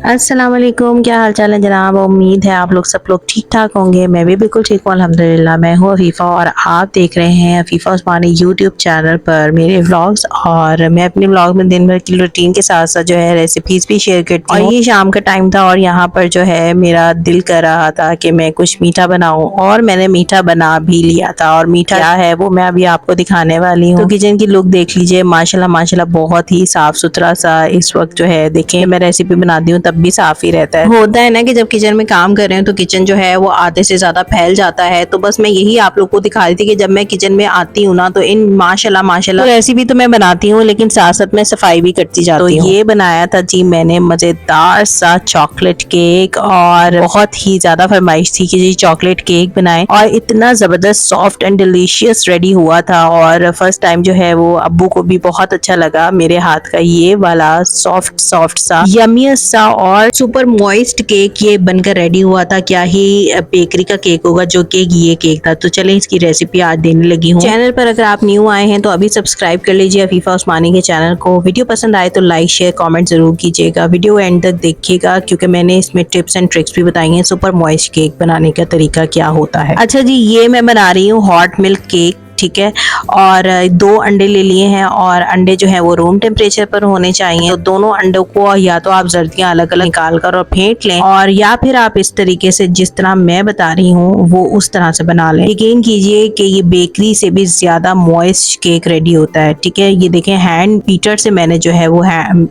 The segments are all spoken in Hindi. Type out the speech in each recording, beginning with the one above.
अस्सलाम वालेकुम, क्या हाल चाल है जनाब। उम्मीद है आप लोग सब लोग ठीक ठाक होंगे। मैं भी बिल्कुल ठीक हूँ अल्हम्दुलिल्लाह। मैं हूँ अफीफ़ा और आप देख रहे हैं अफीफ़ा उस्मानी यूट्यूब चैनल पर मेरे व्लॉग्स। और मैं अपने व्लॉग में दिन भर की रूटीन के साथ साथ जो है रेसिपीज भी शेयर करती हूँ। और ये शाम का टाइम था और यहाँ पर जो है मेरा दिल कर रहा था कि मैं कुछ मीठा बनाऊँ, और मैंने मीठा बना भी लिया था। और मीठा क्या है वो मैं अभी आपको दिखाने वाली हूँ। तो किचन की लुक देख लीजिए, माशाल्लाह माशाल्लाह बहुत ही साफ सुथरा सा इस वक्त जो है। देखें मैं रेसिपी बनाती हूँ तब भी साफ ही रहता है। होता है ना कि जब किचन में काम कर रहे हैं तो किचन जो है वो आधे से ज्यादा फैल जाता है। तो बस मैं यही आप लोग को दिखा रही थी कि जब मैं किचन में आती हूँ ना तो इन माशाल्लाह माशाल्लाह तो रेसिपी तो मैं बनाती हूँ लेकिन साथ साथ में सफाई भी करती जाती हूँ। तो ये बनाया था जी मैंने मजेदार सा चॉकलेट केक, और बहुत ही ज्यादा फरमाइश थी कि जी चॉकलेट केक बनाएं, और इतना जबरदस्त सॉफ्ट एंड डिलीशियस रेडी हुआ था। और फर्स्ट टाइम जो है वो अब्बू को भी बहुत अच्छा लगा मेरे हाथ का ये वाला सॉफ्ट सॉफ्ट सा यमीएस्ट सा और सुपर मॉइस्ट केक ये बनकर रेडी हुआ था। क्या ही बेकरी का केक होगा जो केक ये केक था। तो चलें इसकी रेसिपी आज देने लगी हूँ। चैनल पर अगर आप न्यू आए हैं तो अभी सब्सक्राइब कर लीजिए अफीफा उस्मानी के चैनल को। वीडियो पसंद आए तो लाइक शेयर कमेंट जरूर कीजिएगा। वीडियो एंड तक देखिएगा क्योंकि मैंने इसमें टिप्स एंड ट्रिक्स भी बताई हैं सुपर मॉइस्ट केक बनाने का तरीका क्या होता है। अच्छा जी, ये मैं बना रही हूँ हॉट मिल्क केक, ठीक है। और 2 अंडे ले लिए हैं, और अंडे जो है वो रूम टेम्परेचर पर होने चाहिए। तो दोनों अंडों को या तो आप जर्दियां अलग अलग निकाल कर और फेंट लें, और या फिर आप इस तरीके से जिस तरह मैं बता रही हूँ वो उस तरह से बना लें। यकीन कीजिए कि ये बेकरी से भी ज्यादा मॉइस्ट केक रेडी होता है, ठीक है। ये देखें हैंड बीटर से मैंने जो है वो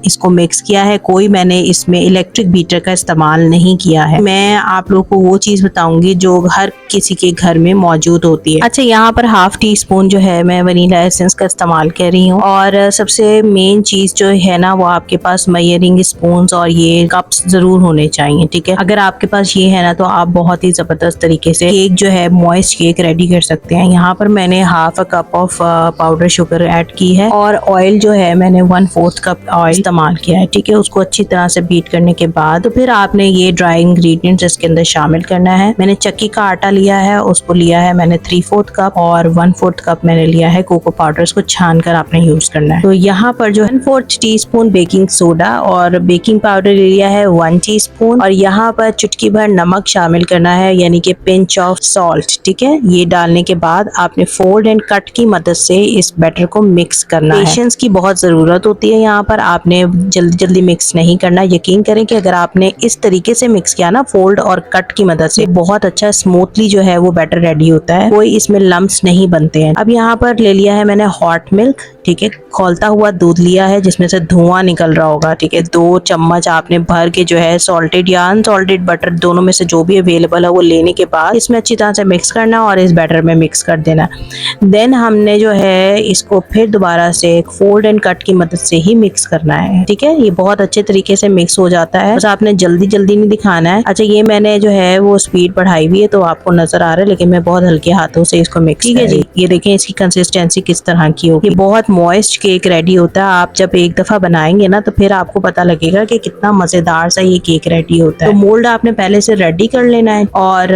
इसको मिक्स किया है। कोई मैंने इसमें इलेक्ट्रिक बीटर का इस्तेमाल नहीं किया है। मैं आप लोग को वो चीज बताऊंगी जो हर किसी के घर में मौजूद होती है। अच्छा, यहाँ पर हाफ टी स्पून जो है मैं वनीला एसेंस का इस्तेमाल कर रही हूँ। और सबसे मेन चीज जो है ना वो आपके पास मेजरिंग स्पून और ये कप्स जरूर होने चाहिए, ठीक है। अगर आपके पास ये है ना तो आप बहुत ही जबरदस्त तरीके से केक जो है मॉइस्ट केक रेडी कर सकते हैं। यहाँ पर मैंने half a cup of powder sugar add की है, और ऑयल जो है मैंने 1/4 कप ऑयल इस्तेमाल किया है, ठीक है। उसको अच्छी तरह से बीट करने के बाद तो फिर आपने ये ड्राई इंग्रेडिएंट्स इसके अंदर शामिल करना है। मैंने चक्की का आटा लिया है, उसको लिया है मैंने 3/4 कप, और 1/4 कप मैंने लिया है कोको पाउडर। इसको छान कर आपने यूज करना है। तो यहाँ पर जो 1/4 टीस्पून बेकिंग सोडा और बेकिंग पाउडर ले लिया है 1 टीस्पून, और यहाँ पर चुटकी भर नमक शामिल करना है, यानी कि पिंच ऑफ सॉल्ट, ठीक है। ये डालने के बाद आपने फोल्ड एंड कट की मदद से इस बैटर को मिक्स करना है। पेशेंस की बहुत जरूरत होती है यहाँ पर, आपने जल्दी जल्दी मिक्स नहीं करना। यकीन करें कि अगर आपने इस तरीके से मिक्स किया ना फोल्ड और कट की मदद से, बहुत अच्छा स्मूथली जो है वो बैटर रेडी होता है, कोई इसमें लम्स नहीं बनते हैं। अब यहाँ पर ले लिया है मैंने हॉट मिल्क, ठीक है। खौलता हुआ दूध लिया है जिसमें से धुआं निकल रहा होगा, ठीक है। 2 चम्मच आपने भर के जो है सॉल्टेड या अनसॉल्टेड बटर दोनों में से जो भी अवेलेबल है वो लेने के बाद इसमें अच्छी तरह से मिक्स करना और इस बैटर में मिक्स कर देना। देन हमने जो है इसको फिर दोबारा से फोल्ड एंड कट की मदद से ही मिक्स करना है, ठीक है। ये बहुत अच्छे तरीके से मिक्स हो जाता है, बस आपने जल्दी जल्दी नहीं दिखाना है। अच्छा, ये मैंने जो है वो स्पीड बढ़ाई हुई है तो आपको नजर आ रहा है, लेकिन मैं बहुत हल्के हाथों से इसको मिक्स, ठीक है जी। ये देखें इसकी कंसिस्टेंसी किस तरह की होगी। बहुत मॉइस्ट केक रेडी होता है। आप जब एक दफा बनाएंगे ना तो फिर आपको पता लगेगा कि कितना मजेदार सा ये केक रेडी होता है। तो मोल्ड आपने पहले से रेडी कर लेना है, और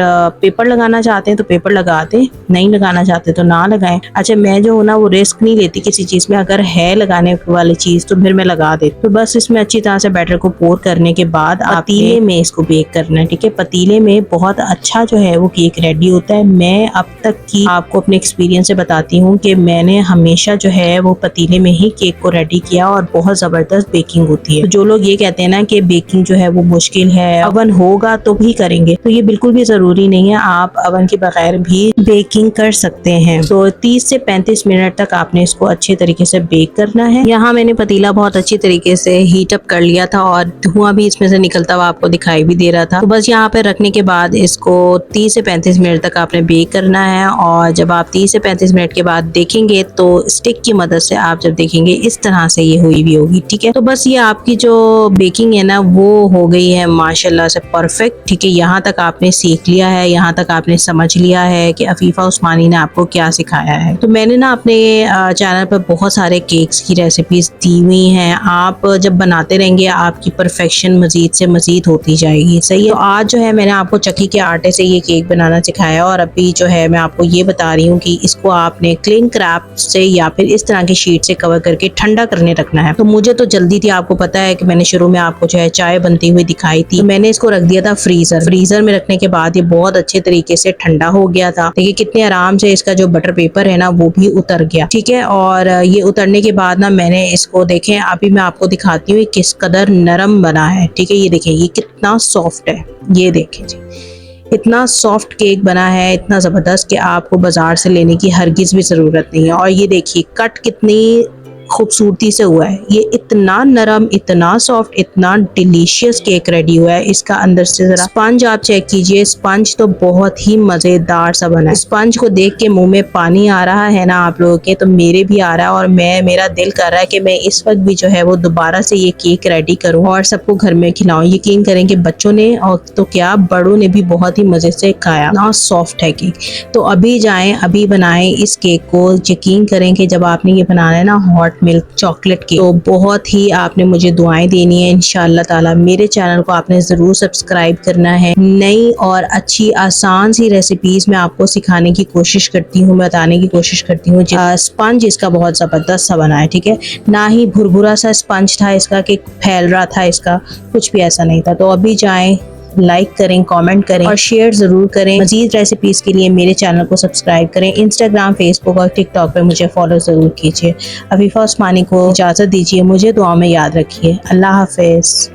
पेपर लगाना चाहते हैं तो पेपर लगा दे, नहीं लगाना चाहते तो ना लगाएं। अच्छा, मैं जो हूँ ना वो रिस्क नहीं लेती किसी चीज में, अगर है लगाने वाली चीज तो फिर मैं लगा देती। तो बस इसमें अच्छी तरह से बैटर को पोर करने के बाद पतीले में इसको बेक करना है, ठीक है। पतीले में बहुत अच्छा जो है वो केक रेडी होता है। मैं अब तक की आपको अपने एक्सपीरियंस से बताती हूँ कि मैंने हमेशा जो है वो पतीले में ही केक को रेडी किया और बहुत जबरदस्त बेकिंग होती है। तो जो लोग ये कहते हैं ना कि बेकिंग जो है वो मुश्किल है, अवन होगा तो भी करेंगे, तो ये बिल्कुल भी जरूरी नहीं है। आप अवन के बगैर भी बेकिंग कर सकते हैं। तो 30 से 35 मिनट तक आपने इसको अच्छे तरीके से बेक करना है। यहाँ मैंने पतीला बहुत अच्छी तरीके से हीट अप कर लिया था और धुआं भी इसमें से निकलता हुआ आपको दिखाई भी दे रहा था। तो बस यहाँ पे रखने के बाद इसको 30 से 35 मिनट तक आपने बेक करना है, और जब आप 30 से 35 मिनट के बाद देखेंगे तो स्टिक की मदद से आप जब देखेंगे इस तरह से ये हुई भी होगी, ठीक है। तो बस ये आपकी जो बेकिंग है ना वो हो गई है माशाल्लाह से परफेक्ट, ठीक है। यहाँ तक आपने सीख लिया है, यहाँ तक आपने समझ लिया है कि अफीफा उस्मानी ने आपको क्या सिखाया है। तो मैंने ना अपने चैनल पर बहुत सारे केक्स की रेसिपीज दी हुई हैं। आप जब बनाते रहेंगे आपकी परफेक्शन मजीद से मजीद होती जाएगी, सही है। तो आज जो है मैंने आपको चक्की के आटे से ये केक बनाना सिखाया, और अभी जो है मैं आपको ये बता रही हूँ कि इसको आपने क्लिंग रैप से या फिर इस तरह की शीट से कवर करके ठंडा करने रखना है। तो मुझे तो जल्दी थी, आपको पता है कि मैंने शुरू में आपको जो है चाय बनती हुई दिखाई थी, तो मैंने इसको रख दिया था फ्रीजर में रखने के बाद ये बहुत अच्छे तरीके से ठंडा हो गया था। देखिए कितने आराम से इसका जो बटर पेपर है ना वो भी उतर गया, ठीक है। और ये उतरने के बाद ना मैंने इसको देखें, अभी मैं आपको दिखाती हूँ किस कदर नरम बना है, ठीक है। ये देखें ये कितना सॉफ्ट है, ये देखें जी, इतना सॉफ्ट केक बना है, इतना ज़बरदस्त कि आपको बाजार से लेने की हरगिज़ भी ज़रूरत नहीं है। और ये देखिए कट कितनी खूबसूरती से हुआ है, ये इतना नरम, इतना सॉफ्ट, इतना डिलीशियस केक रेडी हुआ है। इसका अंदर से जरा स्पंज आप चेक कीजिए, स्पंज तो बहुत ही मज़ेदार सा बना है। स्पंज को देख के मुंह में पानी आ रहा है ना आप लोगों के, तो मेरे भी आ रहा है। और मेरा दिल कर रहा है कि मैं इस वक्त भी जो है वो दोबारा से ये केक रेडी करूँ और सबको घर में खिलाऊं। यकीन करें कि बच्चों ने और तो क्या बड़ों ने भी बहुत ही मज़े से खाया, ना सॉफ्ट है केक। तो अभी जाएं, अभी बनाएं इस केक को। यकीन करें कि जब आपने ये बनाना है ना हॉट मिल्क चॉकलेट केक, तो बहुत ही आपने मुझे दुआएं देनी है इंशाअल्लाह ताला। मेरे चैनल को आपने ज़रूर सब्सक्राइब करना है। नई और अच्छी आसान सी रेसिपीज़ मैं आपको सिखाने की कोशिश करती हूँ, बताने की कोशिश करती हूँ। स्पंज इसका बहुत ज़बरदस्त सा बना है, ठीक है। ना ही भुरभुरा सा स्पंज था इसका कि फैल रहा था, इसका कुछ भी ऐसा नहीं था। तो अभी जाएं, लाइक करें, कमेंट करें और शेयर ज़रूर करें। मज़ीद रेसिपीज़ के लिए मेरे चैनल को सब्सक्राइब करें। इंस्टाग्राम, फेसबुक और टिकटॉक पे मुझे फॉलो ज़रूर कीजिए। अफीफ़ा उस्मानी को इजाज़त दीजिए, मुझे दुआ में याद रखिए। अल्लाह हाफ़िज़।